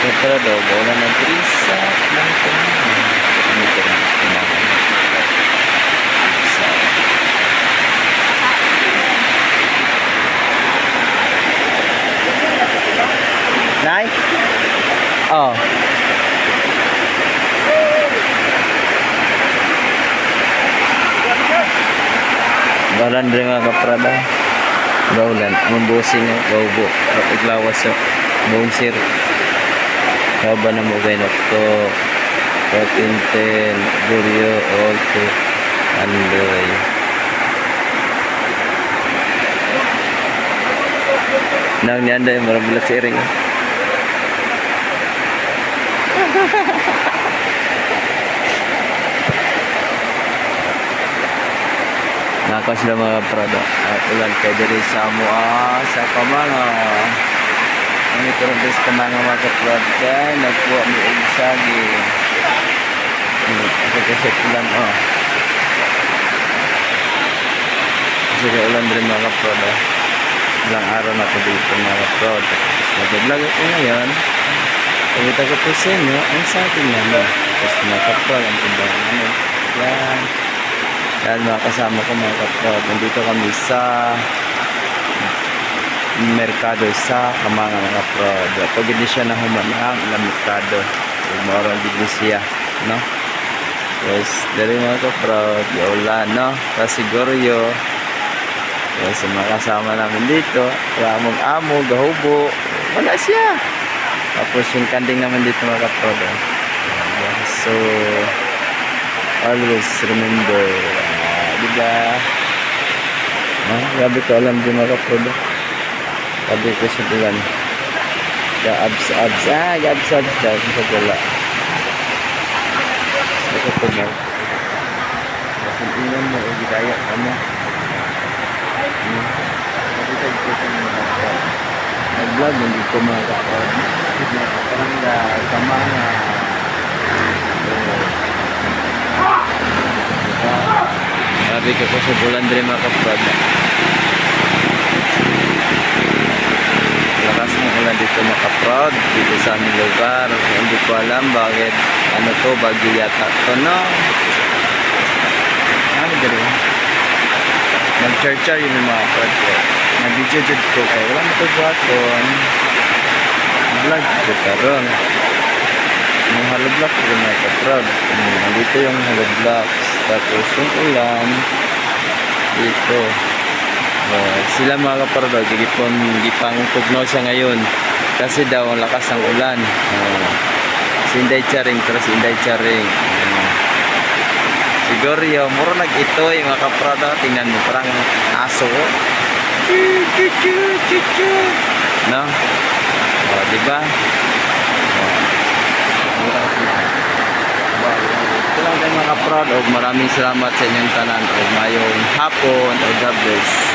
Pero daw, wala na brisa. Ano ito na? Nay? Oh. Balan rin mga kaprada. Baulan. Mambusin nyo. Baubo. Iglawas nyo. Baunsir. Kaba na mo kayo to. 1410. Buryo. Olto. Andoy. Nang ni Anday. Marabulat si Iring. Nakas na mga prada at ulan kay diri sa mua sa Kamanga. Ano ito rin sa Kamanga mga prada kay nagkuha mo og sagi. Kasi ulan kasi ulan rin mga prada. Ilang araw na ko dito mga prada. Nag-vlog ako ngayon. Pagkita ko po sa inyo ang sa akin naman. Tapos mga prada ang tindahan namin. Yan. Yan mga kasama ko mga kaprod. Nandito kami sa merkado sa Kamanga mga kaprod. Pag hindi siya nahumanang ilang merkado. Umorang digresya. No? Yes, dari mga kaprod. Yaulan, no? Siguro yun. Yes, mga kasama namin dito. Ramong amo, gahubo. Wala siya. Tapos yung kanding naman dito mga kaprod. So, always remember. Diba? Grabe ko alam din mga kaprodo. Sabi ko sa bulan. Abs. Abs daw. Sa wala. Sa kaprodo. Kasi inan mo, gidaya ka mo. Nakitag ko sa mga kaprodo. Nag-vlog, hindi ko mga kaprodo. Parang sa mga sabi ko po sa bulan din mga kaprod. Lakas ng ulan dito mga kaprod. Dito sa aming lugar. Hindi ko alam bakit ano to, bagyo yata to, no? Ano dito? Nag-char-char yun yung mga kaprod ko. Nag-video-jud ko kayo. Wala na to buhaton. Vlog ko karon. Yung hollow block ko mga kaprod. Nandito yung hollow blocks. Tapos yung ulan dito. Sila mga kaprod, gipang tugnaw siya ngayon kasi daw ang lakas ng ulan. Si Inday Charing, pero si Inday Charing siguro yung muro nag-itoy mga kaprod. Tingnan mo, parang aso, no? Diba? Ito lang kayo mga kaprod. Maraming salamat sa inyong tanan. Mayong hapon. God bless.